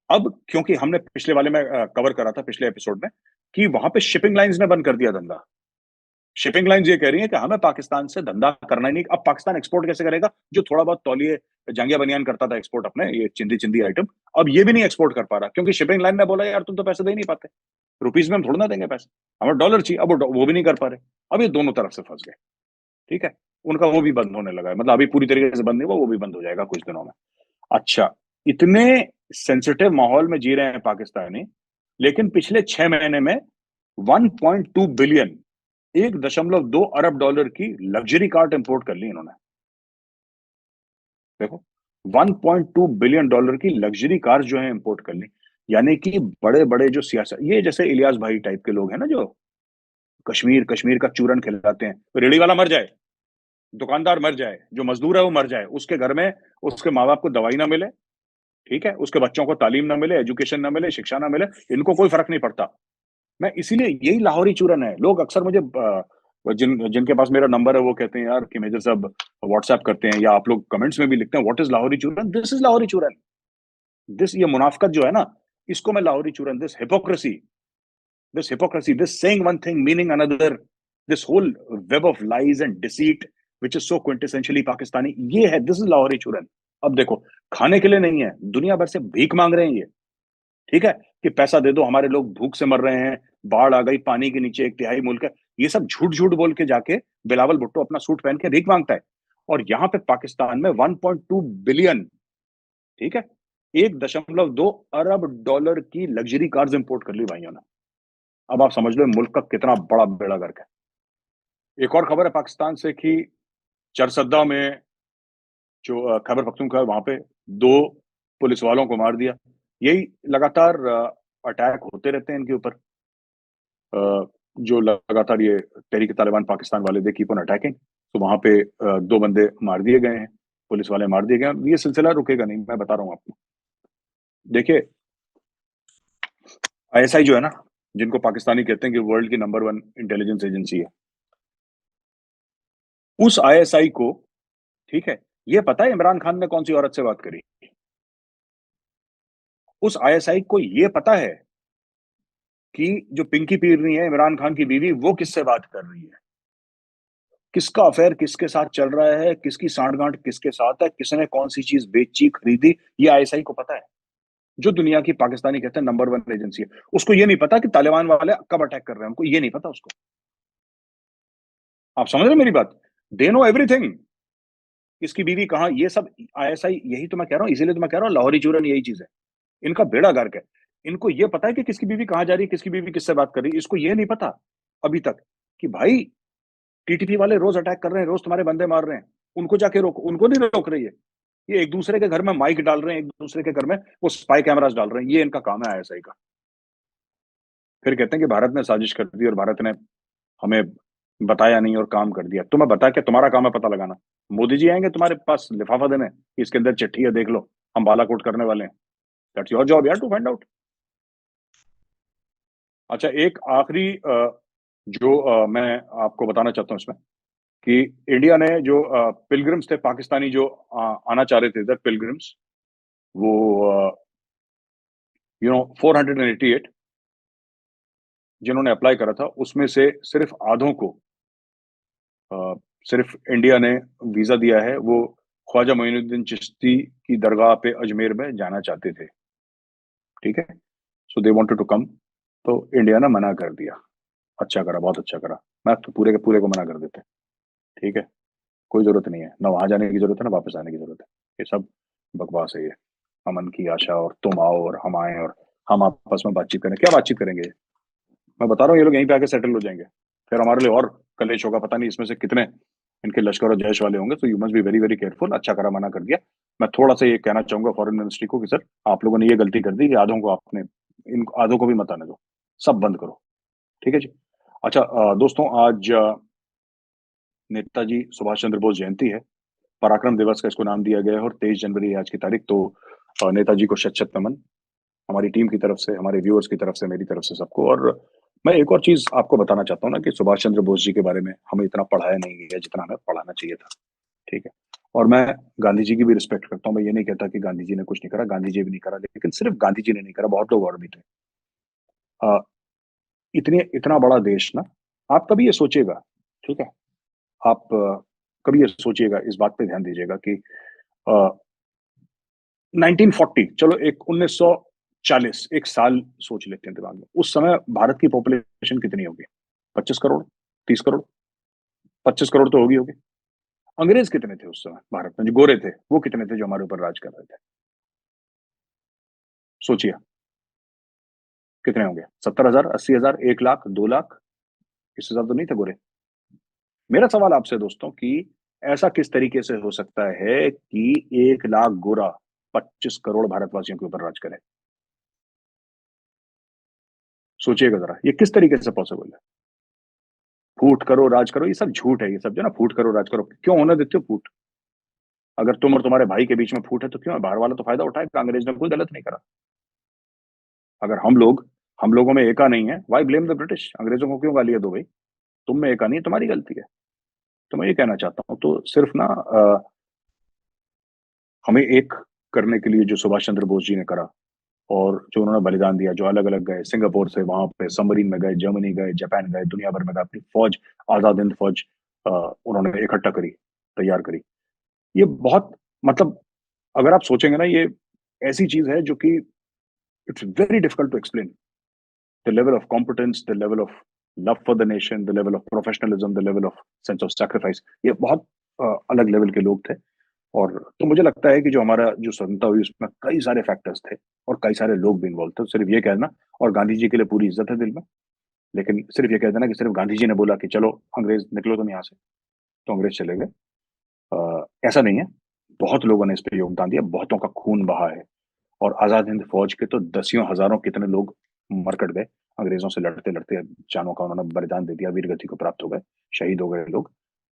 अब क्योंकि हमने पिछले वाले में कवर करा था पिछले एपिसोड में कि वहां पे शिपिंग लाइंस ने बंद कर दिया धंधा। शिपिंग लाइंस ये कह रही है कि हमें पाकिस्तान से धंधा करना ही नहीं। अब पाकिस्तान एक्सपोर्ट कैसे करेगा? जो थोड़ा बहुत तौलिए जांगिया बनियान करता था एक्सपोर्ट, अपने ये चिंदी चिंदी आइटम, अब ये भी नहीं एक्सपोर्ट कर पा रहा, क्योंकि शिपिंग लाइन ने बोला यार तुम तो पैसे दे नहीं पाते, रुपीज में हम थोड़ा ना देंगे पैसे, हमें डॉलर चाहिए। अब वो भी नहीं कर पा रहे। अब ये दोनों तरफ से फंस गए, ठीक है? उनका वो भी बंद होने लगा है, मतलब अभी पूरी तरीके से बंद नहीं हुआ, वो भी बंद हो जाएगा कुछ दिनों में। अच्छा, इतने सेंसिटिव माहौल में जी रहे हैं पाकिस्तानी, लेकिन पिछले 6 महीने में 1.2 बिलियन, 1.2 अरब डॉलर की लग्जरी कार इंपोर्ट कर ली इन्होंने। देखो, 1.2 बिलियन डॉलर की लग्जरी कार जो है इंपोर्ट कर ली। यानी कि बड़े बड़े जो सियासत, ये जैसे इलियास भाई टाइप के लोग हैं ना, जो कश्मीर कश्मीर का चूरन खिलाते हैं, तो रेडी वाला मर जाए, दुकानदार मर जाए, जो मजदूर है वो मर जाए, उसके घर में उसके माँ बाप को दवाई ना मिले, ठीक है, उसके बच्चों को तालीम ना मिले, एजुकेशन ना मिले, शिक्षा ना मिले, इनको कोई फर्क नहीं पड़ता। मैं इसीलिए, यही लाहौरी चूरन है। लोग अक्सर मुझे जिनके पास मेरा नंबर है वो कहते हैं यार कि मेजर साहब व्हाट्सएप करते हैं, या आप लोग कमेंट्स में भी लिखते हैं, व्हाट इज लाहौरी चूरन? दिस इज लाहौरी चूरन। दिस, ये मुनाफकत जो है ना, इसको मैं लाहौरी चूरन, this hypocrisy, this saying one thing meaning another, this whole web of lies and deceit which is so quintessentially Pakistani, ये है, दिस इज लाहौरी चूरन। अब देखो, खाने के लिए नहीं है, दुनिया भर से भीख मांग रहे हैं ये, ठीक है, कि पैसा दे दो, हमारे लोग भूख से मर रहे हैं, बाढ़ आ गई, पानी के नीचे एक तिहाई मुल्क है। ये सब झूठ झूठ बोल के जाके बिलावल भुट्टो अपना सूट पहन के भीख मांगता है। और यहाँ पे पाकिस्तान में 1.2 बिलियन, ठीक है, 1.2 अरब डॉलर की लग्जरी कार्स इंपोर्ट कर ली भाइयों ने। अब आप समझ लो मुल्क का कितना बड़ा बेड़ा गर्क है। एक और खबर है पाकिस्तान से कि चरसद्दा में जो खैबर पख्तूनख्वा है, वहां पे 2 पुलिस वालों को मार दिया। यही लगातार अटैक होते रहते हैं इनके ऊपर, जो लगातार ये तहरीक तालिबान पाकिस्तान वाले दे कीप ऑन अटैकिंग। तो वहां पे 2 बंदे मार दिए गए हैं, पुलिस वाले मार दिए गए हैं। ये सिलसिला रुकेगा नहीं, मैं बता रहा हूँ आपको। देखिए, आईएसआई जो है ना, जिनको पाकिस्तानी कहते हैं कि वर्ल्ड की नंबर 1 इंटेलिजेंस एजेंसी है, उस आईएसआई को, ठीक है, ये पता है इमरान खान ने कौन सी औरत से बात करी। उस आईएसआई को ये पता है कि जो पिंकी पीरनी है, इमरान खान की बीवी, वो किससे बात कर रही है, किसका अफेयर किसके साथ चल रहा है, किसकी सांठगांठ किसके साथ है, किसने कौन सी चीज बेची खरीदी, ये आईएसआई को पता है। जो दुनिया की पाकिस्तानी कहते हैं नंबर 1 एजेंसी है, उसको ये नहीं पता कि तालिबान वाले कब अटैक कर रहे हैं, उनको ये नहीं पता उसको। आप समझ रहे हैं मेरी बात? They know everything. इसकी बीवी कहाँ, ये सब आईएसआई, यही तो मैं कह रहा हूँ, इसीलिए तो मैं कह रहा हूँ लाहौरी चूरन यही चीज है। इनका बेड़ा गर्क है। इनको ये पता है कि किसकी बीवी कहाँ जा रही है, किसकी बीवी किससे बात कर रही है। इसको ये नहीं पता अभी तक कि भाई टीटीपी वाले रोज अटैक कर रहे हैं, रोज तुम्हारे बंदे मार रहे हैं, उनको जाके रोको। उनको नहीं रोक रही है। ये एक दूसरे के घर में माइक डाल रहे हैं, एक दूसरे के घर में वो स्पाई कैमरास डाल रहे हैं। ये इनका काम है आईएसआई का। फिर कहते हैं कि भारत ने साजिश कर दी और भारत ने हमें बताया नहीं और काम कर दिया। तुम्हें बता के तुम्हारा काम है पता लगाना। मोदी जी आएंगे तुम्हारे पास लिफाफा देने, इसके अंदर चिट्ठी है, देख लो, हम बालाकोट करने वाले हैं। दैट्स योर जॉब यार, टू फाइंड आउट। अच्छा, एक आखिरी जो मैं आपको बताना चाहता हूँ इसमें, कि इंडिया ने जो पिलग्रिम्स थे पाकिस्तानी, जो आना चाह रहे थे इधर पिलग्रिम्स, वो 488 जिन्होंने अप्लाई करा था, उसमें से सिर्फ आधों को अ, सिर्फ इंडिया ने वीजा दिया है। वो ख्वाजा मोइनुद्दीन चिश्ती की दरगाह पे अजमेर में जाना चाहते थे, ठीक है, सो दे वांटेड टू कम। तो इंडिया ने मना कर दिया। अच्छा करा, बहुत अच्छा करा। मैं तो पूरे के पूरे को मना कर देते, ठीक है, कोई जरूरत नहीं है ना, वहां जाने की जरूरत है ना वापस आने की जरूरत है। ये सब बकवास है ये। अमन की आशा, और तुम आओ और हम आए और हम आपस में बातचीत करें, क्या बातचीत करेंगे? मैं बता रहा हूँ ये लोग यहीं पे आके सेटल हो जाएंगे, फिर हमारे लिए और कलेश होगा। पता नहीं इसमें से कितने इनके लश्कर और जैश वाले होंगे। तो you must be very very careful. अच्छा करा मना कर दिया। मैं थोड़ा सा ये कहना चाहूंगा फॉरेन मिनिस्ट्री को कि सर, आप लोगों ने ये गलती कर दी कि आधों को आपने, इन आधों को भी मत आने दो, सब बंद करो, ठीक है जी। अच्छा दोस्तों, आज नेताजी सुभाष चंद्र बोस जयंती है, पराक्रम दिवस का इसको नाम दिया गया है, और 23 जनवरी है आज की तारीख। तो नेताजी को शत शत नमन, हमारी टीम की तरफ से, हमारे व्यूअर्स की तरफ से, मेरी तरफ से सबको। और मैं एक और चीज आपको बताना चाहता हूँ ना, कि सुभाष चंद्र बोस जी के बारे में हमें इतना पढ़ाया नहीं गया जितना हमें पढ़ाना चाहिए था, ठीक है। और मैं गांधी जी की भी रिस्पेक्ट करता हूँ। मैं ये नहीं कहता कि गांधी जी ने कुछ नहीं करा, गांधी जी भी नहीं करा, लेकिन सिर्फ गांधी जी ने नहीं करा, बहुत लोग और भी थे। अ, इतना बड़ा देश ना, आप कभी ये सोचिएगा, ठीक है, आप कभी ये सोचिएगा, इस बात पे ध्यान दीजिएगा कि 1940, चलो एक 1940, एक साल सोच लेते हैं दिमाग में। उस समय भारत की पॉपुलेशन कितनी होगी? 25 करोड़, 30 करोड़, 25 करोड़ तो होगी होगी। अंग्रेज कितने थे उस समय भारत में, जो गोरे थे, वो कितने थे जो हमारे ऊपर राज कर रहे थे? सोचिए, कितने होंगे? 70,000, 80,000, 1 लाख, 2 लाख? इससे ज्यादा तो नहीं थे गोरे। मेरा सवाल आपसे दोस्तों, कि ऐसा किस तरीके से हो सकता है कि 1 लाख गोरा 25 करोड़ भारतवासियों के ऊपर राज करे? सोचिएगा जरा, ये किस तरीके से पॉसिबल है? फूट करो राज करो, ये सब झूठ है। ये सब जो ना, फूट करो राज करो, क्यों होने देते हो फूट? अगर तुम और तुम्हारे भाई के बीच में फूट है तो क्यों है? बाहर वाला तो फायदा उठाएगा। अंग्रेज ने कोई गलत नहीं करा। अगर हम लोगों में एका नहीं है, वाई ब्लेम द ब्रिटिश? अंग्रेजों को क्यों गालियां दो भाई? तुम में एका नहीं है, तुम्हारी गलती है। तो मैं ये कहना चाहता हूँ, तो सिर्फ ना हमें एक करने के लिए जो सुभाष चंद्र बोस जी ने करा, और जो उन्होंने बलिदान दिया, जो अलग अलग गए, सिंगापुर से वहां पे सबमरीन में गए, जर्मनी गए, जापान गए, दुनिया भर में गए, अपनी फौज, आजाद हिंद फौज उन्होंने इकट्ठा करी, तैयार करी। ये बहुत, मतलब अगर आप सोचेंगे ना, ये ऐसी चीज है जो कि it's very difficult to explain the level of competence, the level of love for the nation, the level of professionalism, the level of sense of sacrifice. ये बहुत अलग लेवल के लोग थे। और तो मुझे लगता है कि जो हमारा जो स्वतंत्रता हुई उसमें कई सारे फैक्टर्स थे और कई सारे लोग भी इन्वॉल्व थे। सिर्फ ये कहना, और गांधी जी के लिए पूरी इज्जत है दिल में, लेकिन सिर्फ ये कह देना कि सिर्फ गांधी जी ने बोला कि चलो अंग्रेज निकलो तुम यहाँ से, तो अंग्रेज चले गए, ऐसा नहीं है। बहुत लोगों ने इस पे योगदान दिया, बहुतों का खून बहा है। और आजाद हिंद फौज के तो दसियों हजारों कितने लोग मरकट गए, अंग्रेजों से लड़ते लड़ते जानों का उन्होंने बलिदान दे दिया, वीर गति को प्राप्त हो गए, शहीद हो गए लोग,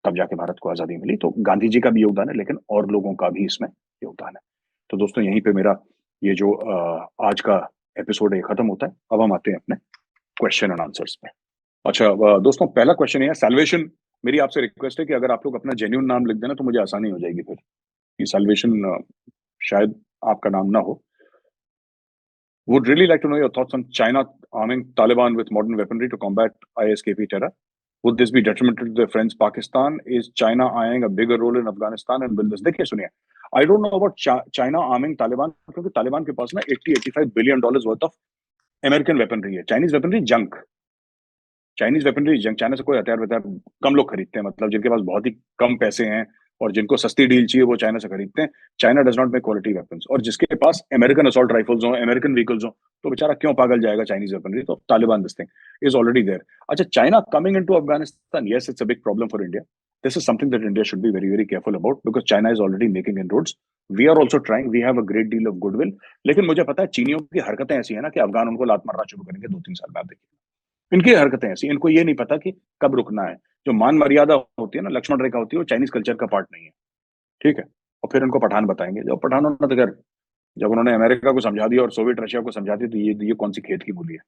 तब जाके भारत को आजादी मिली। तो गांधी जी का भी योगदान है, लेकिन और लोगों का भी इसमें योगदान है। तो दोस्तों, यहीं पे मेरा ये जो आज का एपिसोड है खत्म होता है। अब हम आते हैं अपने क्वेश्चन एंड आंसर्स पे। अच्छा दोस्तों, पहला क्वेश्चन ये है, सैल्वेशन। मेरी आपसे रिक्वेस्ट है कि अगर आप लोग अपना जेन्युइन नाम लिख देना तो मुझे आसानी हो जाएगी फिर, कि सैल्वेशन शायद आपका नाम ना हो। Would really like to know your thoughts on China arming Taliban with modern weaponry to combat ISKP terror. Would this be detrimental to their friends Pakistan? Is China eyeing a bigger role in Afghanistan and will this? देखिए सुनिए, I don't know about China arming Taliban, क्योंकि तालिबान के पास ना 80-85 billion dollars worth of American weaponry है। Chinese weaponry junk, Chinese weaponry junk. China से कोई हथियार वथियार कम लोग खरीदते हैं, मतलब जिनके पास बहुत ही कम पैसे हैं और जिनको सस्ती डील चाहिए वो चाइना से खरीदते हैं। China does not make quality weapons. और जिसके पास अमेरिकन असॉल्ट राइफल्स हो, अमेरिकन व्हीकल्स हो, तो बेचारा क्यों पागल जाएगा चाइनीज वेपनरी। तो Taliban this thing is already there. अच्छा, China coming into Afghanistan, yes it's a big problem for India. This is something that India should be very very careful about, because China is already making inroads. We are also trying, we have a great deal of goodwill. लेकिन मुझे पता है चीनियों की हरकतें ऐसी है ना कि अफगान उनको लात मारना शुरू करेंगे 2-3 साल में, आप देखिए। इनकी हरकतें ऐसी, इनको ये नहीं पता कि कब रुकना है। जो मान मर्यादा होती है ना, लक्ष्मण रेखा होती है, वो चाइनीज कल्चर का पार्ट नहीं है, ठीक है। और फिर उनको पठान बताएंगे। जब पठानों ने तो खैर, जब उन्होंने अमेरिका को समझा दिया और सोवियत रशिया को समझा दिया, तो ये कौन सी खेत की मूली है,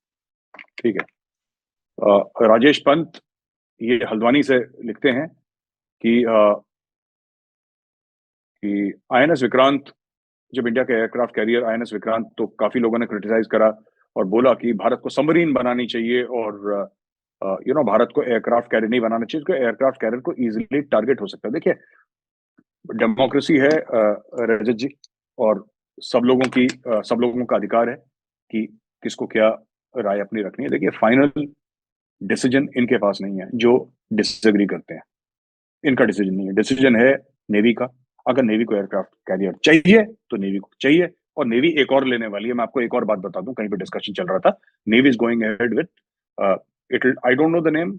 ठीक है। राजेश पंत ये हल्द्वानी से लिखते हैं कि आईएनएस विक्रांत, जब इंडिया के एयरक्राफ्ट कैरियर आईएनएस विक्रांत, तो काफी लोगों ने क्रिटिसाइज करा और बोला कि भारत को सबमरीन बनानी चाहिए और भारत को एयरक्राफ्ट कैरियर नहीं बनाना चाहिए, क्योंकि एयरक्राफ्ट कैरियर को इजीली टारगेट हो सकता है। देखिए, डेमोक्रेसी है रजत जी, और सब लोगों का अधिकार है कि किसको क्या राय अपनी रखनी है। देखिए, फाइनल डिसीजन इनके पास नहीं है, जो डिसएग्री करते हैं। इनका डिसीजन नहीं है, डिसीजन है नेवी का। अगर नेवी को एयरक्राफ्ट कैरियर चाहिए तो नेवी को चाहिए, और नेवी एक और लेने वाली है। मैं आपको एक और बात बता दूं, कहीं पे डिस्कशन चल रहा था, navy is going ahead with it, I don't know the name,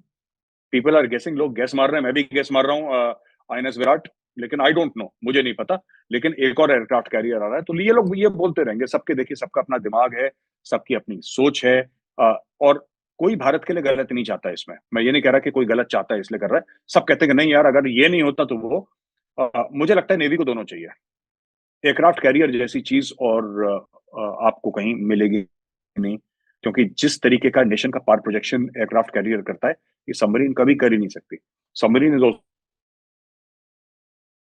people are guessing, लोग गैस मार रहे हैं, मैं भी गैस मार रहा हूँ, आईएनएस विराट, लेकिन आई डोंट नो, मुझे नहीं पता। लेकिन एक और एयरक्राफ्ट कैरियर आ रहा है, तो ये लोग ये बोलते रहेंगे। सबके देखिए, सबका अपना दिमाग है, सबकी अपनी सोच है, और कोई भारत के लिए गलत नहीं चाहता इसमें। मैं ये नहीं कह रहा कि कोई गलत चाहता है इसलिए कर रहा है। सब कहते हैं कि नहीं यार, अगर ये नहीं होता तो वो मुझे लगता है नेवी को दोनों चाहिए। एयरक्राफ्ट कैरियर जैसी चीज और आपको कहीं मिलेगी नहीं, क्योंकि जिस तरीके का नेशन का पावर प्रोजेक्शन एयरक्राफ्ट कैरियर करता है, ये सबमरीन कभी कर ही नहीं सकती। Submarine is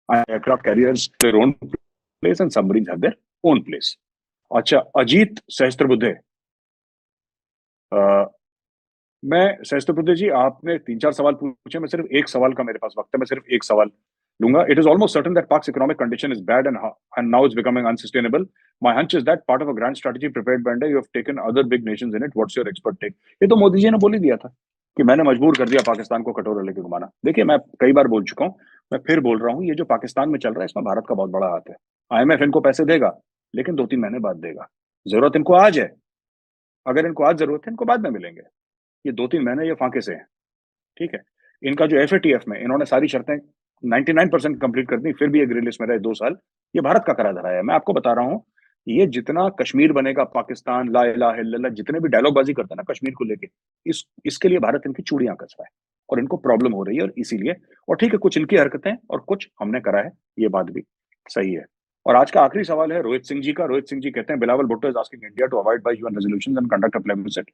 aircraft carriers their own place and submarine have their own place. अच्छा, अजीत सहस्त्रबुद्धे, मैं सहस्त्रबुद्धे जी, आपने 3-4 सवाल पूछे, मैं सिर्फ एक सवाल का मेरे पास वक्त है, मैं सिर्फ एक सवाल लूंगा। It is almost certain that Pak's economic condition is bad and now it's becoming unsustainable. My hunch is that part of a grand strategy prepared by India, you have taken other big nations in it, what's your expert take. ये तो मोदी जी ने बोल ही दिया था कि मैंने मजबूर कर दिया पाकिस्तान को कटोरा लेके घुमाना। देखिए, मैं कई बार बोल चुका हूँ, मैं फिर बोल रहा हूँ, ये जो पाकिस्तान में चल रहा है इसमें भारत का बहुत बड़ा हाथ है। आईएमएफ इनको पैसे देगा, लेकिन 2-3 महीने बाद देगा। जरूरत इनको आज है, अगर इनको आज जरूरत है, इनको बाद में मिलेंगे। ये 2-3 महीने ये फांके से हैं, ठीक है। इनका जो एफएटीएफ में इन्होंने सारी शर्तें 99% कंप्लीट कर दी, फिर भी ये ग्रे लिस्ट में रहे 2 साल। ये भारत का करा धरा है। मैं आपको बता रहा हूं, ये जितना कश्मीर बनेगा पाकिस्तान, ला इलाहा इल्लल्लाह, जितने भी डायलॉग बाजी करता है ना कश्मीर को लेके, इसके लिए भारत इनकी चूड़ियां कस रहा है और इनको प्रॉब्लम हो रही है, और इसीलिए। और ठीक है, कुछ इनकी हरकतें और कुछ हमने करा है, ये बात भी सही है। और आज का आखिरी सवाल है रोहित सिंह जी का। रोहित सिंह जी कहते हैं, Bilawal Bhutto is asking India to abide by UN resolutions and conduct a plebiscite,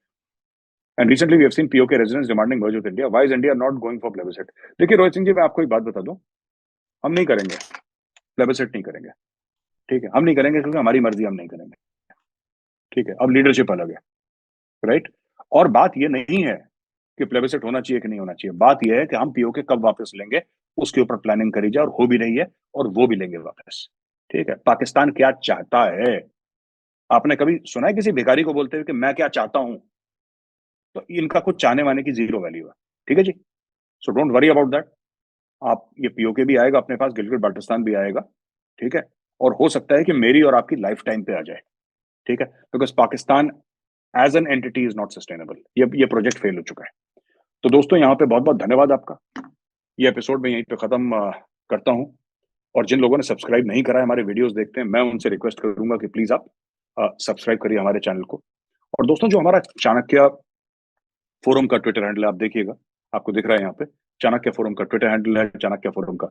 and recently we have seen POK residents demanding merge with India, why is India not going for plebiscite. देखिए रोहित सिंह जी, मैं आपको एक बात बता दूं, हम नहीं करेंगे, प्लेबिसाइट नहीं करेंगे, ठीक है। हम नहीं करेंगे क्योंकि हमारी मर्जी, हम नहीं करेंगे। ठीक है, अब लीडरशिप अलग है, राइट? और बात ये नहीं है कि प्लेबिसेट होना चाहिए कि नहीं होना चाहिए, बात ये है कि हम पीओके कब वापस लेंगे, उसके ऊपर प्लानिंग करी जाए, और हो भी रही है, और वो भी लेंगे वापस। ठीक है, पाकिस्तान क्या चाहता है? आपने कभी सुना है किसी भिखारी को बोलते हुए कि मैं क्या चाहता हूं? तो इनका कुछ चाहने वाने की जीरो वैल्यू है। ठीक है जी, so don't worry about that. आप ये पीओके भी आएगा अपने पास, गिलगित बाल्टिस्तान भी आएगा। ठीक है, और हो सकता है कि मेरी और आपकी लाइफ टाइम पे आ जाए। ठीक है, because Pakistan as an entity is not sustainable. ये प्रोजेक्ट फेल हो चुका है। तो दोस्तों, यहाँ पे बहुत बहुत धन्यवाद आपका। ये एपिसोड मैं यहीं पे खत्म करता हूँ। और जिन लोगों ने सब्सक्राइब नहीं करा है, हमारे वीडियोस देखते हैं, मैं उनसे रिक्वेस्ट करूंगा कि प्लीज आप सब्सक्राइब करिए हमारे चैनल को। और दोस्तों, जो हमारा चाणक्य फोरम का ट्विटर हैंडल है, आप देखिएगा, आपको दिख रहा है यहाँ पे, चाणक्य फोरम का ट्विटर हैंडल है, चाणक्य फोरम का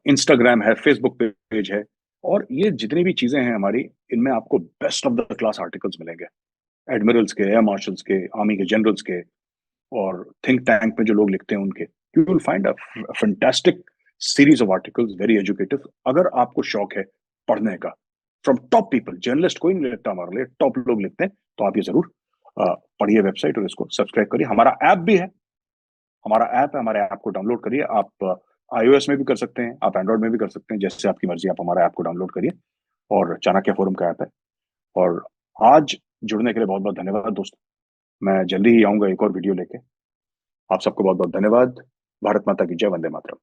इंस्टाग्राम है, फेसबुक पेज है। और ये जितनी भी चीजें हैं हमारी, इनमें आपको best of the class articles मिलेंगे, एडमिरल्स के, एयर मार्शल्स के, आर्मी के जनरल्स के, और थिंक टैंक में जो लोग लिखते हैं उनके। You will find a fantastic series of articles, very educative. अगर आपको शौक है पढ़ने का, फ्रॉम टॉप पीपल, जर्नलिस्ट कोई नहीं लिखता हमारे लिए, टॉप लोग लिखते हैं, तो आप ये जरूर पढ़िए वेबसाइट और इसको सब्सक्राइब करिए। हमारा ऐप भी है, हमारा ऐप है, हमारे ऐप को डाउनलोड करिए। आप iOS में भी कर सकते हैं, आप एंड्रॉइड में भी कर सकते हैं, जैसे आपकी मर्जी। आप हमारा ऐप को डाउनलोड करिए, और चाणक्य फोरम का ऐप है। और आज जुड़ने के लिए बहुत बहुत धन्यवाद दोस्तों। मैं जल्दी ही आऊंगा एक और वीडियो लेके। आप सबको बहुत बहुत धन्यवाद। भारत माता की जय, वंदे मातरम।